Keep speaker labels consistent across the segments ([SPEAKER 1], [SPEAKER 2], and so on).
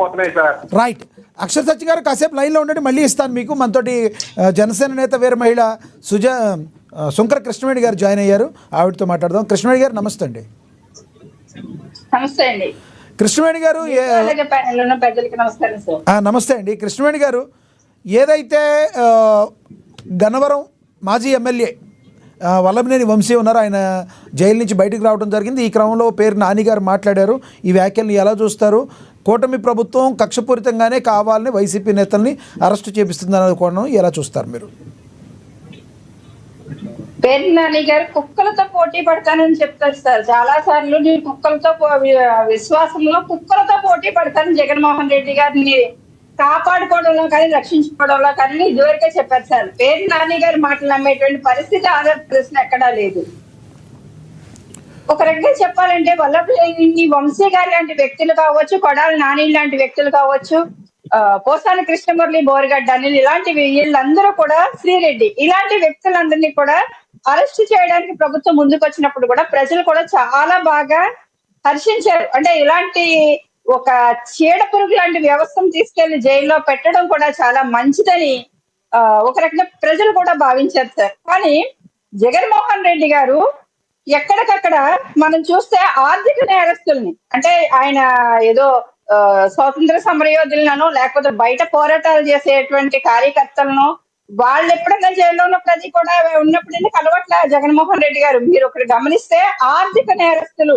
[SPEAKER 1] పోతున్నాయి sir.
[SPEAKER 2] Right. Axar సత్య గారు కాసేపు లైన్లో ఉండండి, మళ్ళీ ఇస్తాను మీకు. మనతోటి జనసేన నేత వీర మహిళ శుంకర కృష్ణవేణి గారు జాయిన్ అయ్యారు, ఆవిడతో మాట్లాడదాం. కృష్ణవేణి గారు నమస్తే అండి.
[SPEAKER 3] నమస్తే అండి
[SPEAKER 2] కృష్ణవేణి గారు. నమస్తే అండి కృష్ణవేణి గారు. ఏదైతే గన్నవరం మాజీ ఎమ్మెల్యే వల్లభనేని వంశీ ఉన్నారు, ఆయన జైలు నుంచి బయటకు రావడం జరిగింది. ఈ క్రమంలో పేరు నాని గారు మాట్లాడారు. ఈ వ్యాఖ్యల్ని ఎలా చూస్తారు? కూటమి ప్రభుత్వం కక్షపూరితంగానే కావాలని వైసీపీ నేతల్ని అరెస్టు చేపిస్తుందని కోణం ఎలా చూస్తారు మీరు?
[SPEAKER 3] పేరు నాని గారు కుక్కలతో పోటీ పడతానని చెప్తారు సార్. చాలా సార్లు నేను కుక్కలతో విశ్వాసంలో కుక్కలతో పోటీ పడతాను, జగన్మోహన్ రెడ్డి గారిని కాపాడుకోవడంలో కానీ రక్షించుకోవడంలో కానీ ఇదివరకే చెప్పారు సార్. పేరు నాని గారి మాటలు నమ్మేటువంటి పరిస్థితి ఆంధ్రప్రదేశ్ ఎక్కడా లేదు. ఒక రకంగా చెప్పాలంటే వల్లభనేని వంశీ గారి లాంటి వ్యక్తులు కావచ్చు, కొడాలి నాని లాంటి వ్యక్తులు కావచ్చు, పోసాని కృష్ణమురళి, బోరగడ్డ అనిల్ ఇలాంటి వీళ్ళందరూ కూడా, శ్రీరెడ్డి ఇలాంటి వ్యక్తులందరినీ కూడా అరెస్ట్ చేయడానికి ప్రభుత్వం ముందుకు వచ్చినప్పుడు కూడా ప్రజలు కూడా చాలా బాగా హర్షించారు. అంటే ఇలాంటి ఒక చీడ పురుగు లాంటి వ్యవస్థను తీసుకెళ్లి జైల్లో పెట్టడం కూడా చాలా మంచిదని ఒక రకంగా ప్రజలు కూడా భావించారు సార్. కానీ జగన్మోహన్ రెడ్డి గారు ఎక్కడికక్కడ మనం చూస్తే ఆర్థిక నేరస్తుల్ని, అంటే ఆయన ఏదో స్వాతంత్ర సమరయోధులను లేకపోతే బయట పోరాటాలు చేసేటువంటి కార్యకర్తలను వాళ్ళు ఎప్పుడైనా జైల్లో ఉన్నప్పుడు కూడా ఉన్నప్పుడు కలవట్ల జగన్మోహన్ రెడ్డి గారు. మీరు ఒకటి గమనిస్తే ఆర్థిక నేరస్తులు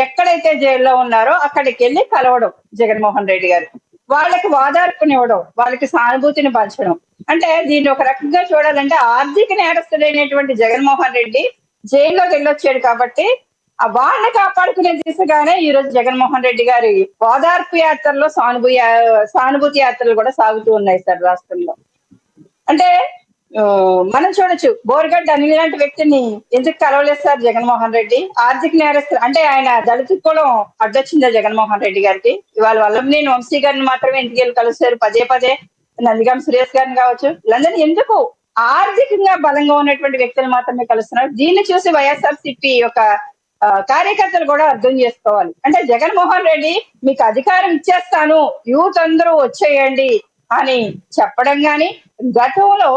[SPEAKER 3] ఎక్కడైతే జైల్లో ఉన్నారో అక్కడికి వెళ్ళి కలవడం జగన్మోహన్ రెడ్డి గారు, వాళ్ళకి వాదార్పునివ్వడం, వాళ్ళకి సానుభూతిని పంచడం. అంటే దీన్ని ఒక రకంగా చూడాలంటే ఆర్థిక నేరస్తుడైనటువంటి జగన్మోహన్ రెడ్డి జైల్లోకి వెళ్ళొచ్చాడు కాబట్టి వాళ్ళని కాపాడుకునే దిశగానే ఈ రోజు జగన్మోహన్ రెడ్డి గారి ఓదార్పు యాత్రలో సానుభూతి యాత్రలు కూడా సాగుతూ ఉన్నాయి సార్ రాష్ట్రంలో. అంటే మనం చూడొచ్చు, బోరగడ్డ అనిల్ లాంటి వ్యక్తిని ఎందుకు కలవలేదు సార్ జగన్మోహన్ రెడ్డి? ఆర్థిక నేరస్తులు అంటే ఆయన దళిత కులం అడ్డొచ్చిందా జగన్మోహన్ రెడ్డి గారికి? ఇవాళ వల్లభనేని వంశీ గారిని మాత్రమే ఇంటికి వెళ్ళి కలుస్తారు, పదే పదే నందిగాం సురేష్ గారిని కావచ్చు, వీళ్ళందరినీ ఎందుకు ఆర్థికంగా బలంగా ఉన్నటువంటి వ్యక్తులు మాత్రమే కలుస్తున్నారు? దీన్ని చూసి వైఎస్ఆర్సీపీ యొక్క కార్యకర్తలు కూడా అర్థం చేసుకోవాలి. అంటే జగన్మోహన్ రెడ్డి మీకు అధికారం ఇచ్చేస్తాను, యూత్ అందరూ వచ్చేయండి అని చెప్పడం గాని, గతంలో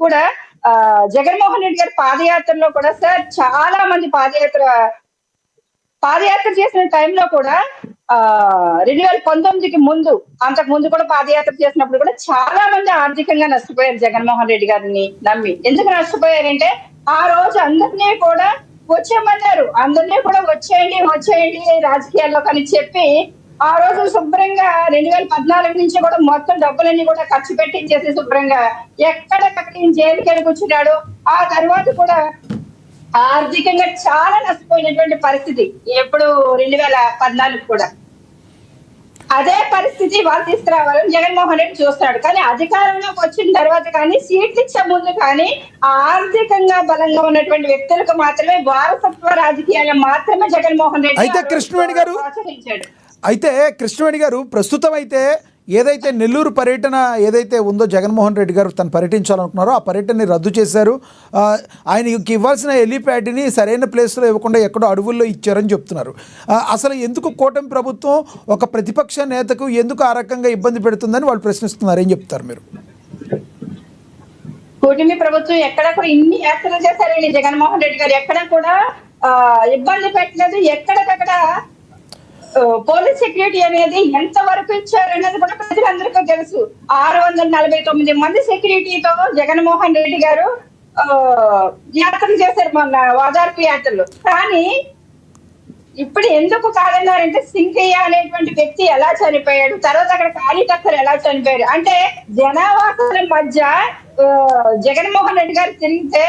[SPEAKER 3] కూడా జగన్మోహన్ రెడ్డి గారి పాదయాత్రలో కూడా సార్ చాలా మంది పాదయాత్ర చేసిన టైంలో కూడా 2019కి ముందు, అంతకు ముందు కూడా పాదయాత్ర చేసినప్పుడు కూడా చాలా మంది ఆర్థికంగా నష్టపోయారు జగన్మోహన్ రెడ్డి గారిని నమ్మి. ఎందుకు నష్టపోయారంటే ఆ రోజు అందరినీ కూడా వచ్చేయమన్నారు, అందరినీ కూడా వచ్చేయండి రాజకీయాల్లో కానీ చెప్పి ఆ రోజు శుభ్రంగా 2014 నుంచి కూడా మొత్తం డబ్బులన్నీ కూడా ఖర్చు పెట్టించేసి శుభ్రంగా ఎక్కడెక్కడ జైలుకి వెళ్ళి కూర్చున్నాడు. ఆ తర్వాత కూడా ఆర్థికంగా చాలా నష్టపోయినటువంటి పరిస్థితి ఎప్పుడు 2014 కూడా అదే పరిస్థితి వాళ్ళు తీసుకురావాలని జగన్మోహన్ రెడ్డి చూస్తున్నాడు. కానీ అధికారంలోకి వచ్చిన తర్వాత కానీ, సీట్లు ఇచ్చే ముందు కానీ ఆర్థికంగా బలంగా ఉన్నటువంటి వ్యక్తులకు మాత్రమే వారసత్వ రాజకీయాలు మాత్రమే జగన్మోహన్ రెడ్డి
[SPEAKER 2] అయితే కృష్ణవేణి గారు ప్రస్తుతం అయితే ఏదైతే నెల్లూరు పర్యటన ఏదైతే ఉందో జగన్మోహన్ రెడ్డి గారు తను పర్యటించాలనుకున్నారో ఆ పర్యటనని రద్దు చేశారు. ఆయనకి ఇవ్వాల్సిన హెలీప్యాడ్ని సరైన ప్లేస్లో ఇవ్వకుండా ఎక్కడో అడవుల్లో ఇచ్చారని చెప్తున్నారు. అసలు ఎందుకు కూటమి ప్రభుత్వం ఒక ప్రతిపక్ష నేతకు ఎందుకు ఆ రకంగా ఇబ్బంది పెడుతుందని వాళ్ళు ప్రశ్నిస్తున్నారు, ఏం చెప్తారు మీరు?
[SPEAKER 3] కూటమి ప్రభుత్వం ఎక్కడ కూడా ఇన్ని యాత్రలు చేశారండి జగన్మోహన్ రెడ్డి గారు, ఎక్కడ కూడా ఇబ్బంది పెట్టలేదు. ఎక్కడికక్కడ పోలీస్ సెక్యూరిటీ అనేది ఎంత వరకు ఇచ్చారనేది కూడా ప్రజలందరికీ తెలుసు. 649 మంది సెక్యూరిటీతో జగన్మోహన్ రెడ్డి గారు యాత్రలు చేశారు, మొన్న ఓదార్పు యాత్రలు. కానీ ఇప్పుడు ఎందుకు కాదన్నారంటే సింగయ్య అనేటువంటి వ్యక్తి ఎలా చనిపోయాడు, తర్వాత అక్కడ కార్యకర్తలు ఎలా చనిపోయారు అంటే జనావాసాల మధ్య జగన్మోహన్ రెడ్డి గారు తిరిగితే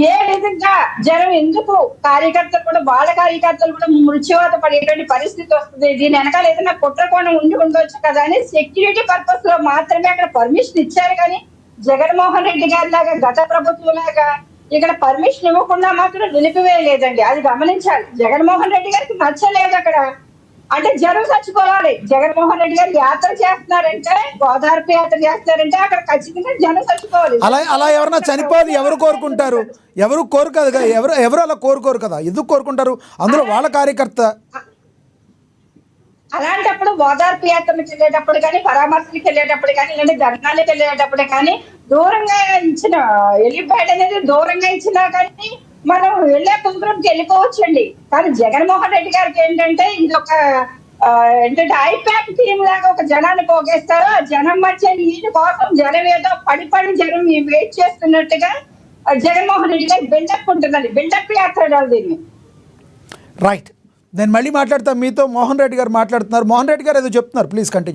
[SPEAKER 3] ఏ విధంగా జనం ఎందుకు కార్యకర్తలు కూడా వాళ్ళ కార్యకర్తలు కూడా మృత్యువాత పడేటువంటి పరిస్థితి వస్తుంది, దీని వెనకాల ఏదైనా కుట్రకోణం ఉండొచ్చు కదా అని సెక్యూరిటీ పర్పస్ లో మాత్రమే అక్కడ పర్మిషన్ ఇచ్చారు. కానీ జగన్మోహన్ రెడ్డి గారి లాగా గత ప్రభుత్వం లాగా ఇక్కడ పర్మిషన్ ఇవ్వకుండా మాత్రం నిలిపివేయలేదండి. అది గమనించాలి. జగన్మోహన్ రెడ్డి గారికి నచ్చలేదు అక్కడ. అంటే జనం చచ్చిపోవాలి, జగన్మోహన్ రెడ్డి గారు యాత్ర చేస్తున్నారంటే, ఓదార్పు యాత్ర చేస్తున్నారంటే అక్కడ ఖచ్చితంగా జనం చచ్చిపోవాలి.
[SPEAKER 2] అలా ఎవరన్నా చనిపోవాలి ఎవరు కోరుకుంటారు? ఎవరు కోరు కదా, ఎవరు అలా కోరుకోరు కదా, ఎందుకు కోరుకుంటారు? అందులో వాళ్ళ కార్యకర్త
[SPEAKER 3] అలాంటప్పుడు ఓదార్పు యాత్రలకు వెళ్ళేటప్పుడు కానీ, పరామర్శలకు వెళ్ళేటప్పుడు కానీ, లేదంటే ధర్నాలకు వెళ్ళేటప్పుడు కానీ దూరంగా ఇచ్చిన ఎలిప్యాడ్ అనేది దూరంగా ఇచ్చినా కానీ మనం వెళ్ళే ప్రోగ్రాంకి వెళ్ళిపోవచ్చండి. కానీ జగన్మోహన్ రెడ్డి గారికి ఏంటంటే ఇది ఒక ఏంటంటే ఐపాక్ టీమ్ లాగా ఒక జనాన్ని పోగేస్తారు. ఆ జనం మధ్య ఈయన కోసం జనం ఏదో పడి జనం వెయిట్ చేస్తున్నట్టుగా జగన్మోహన్ రెడ్డి గారి బిల్డప్ ఉంటుందండి. బిల్డప్ యాత్ర దీన్ని.
[SPEAKER 2] రైట్, నేను మళ్ళీ మాట్లాడతాను మీతో. మోహన్ రెడ్డి గారు మాట్లాడుతున్నారు. మోహన్ రెడ్డి గారు ఏదో చెప్తున్నారు, ప్లీజ్ కంటిన్యూ.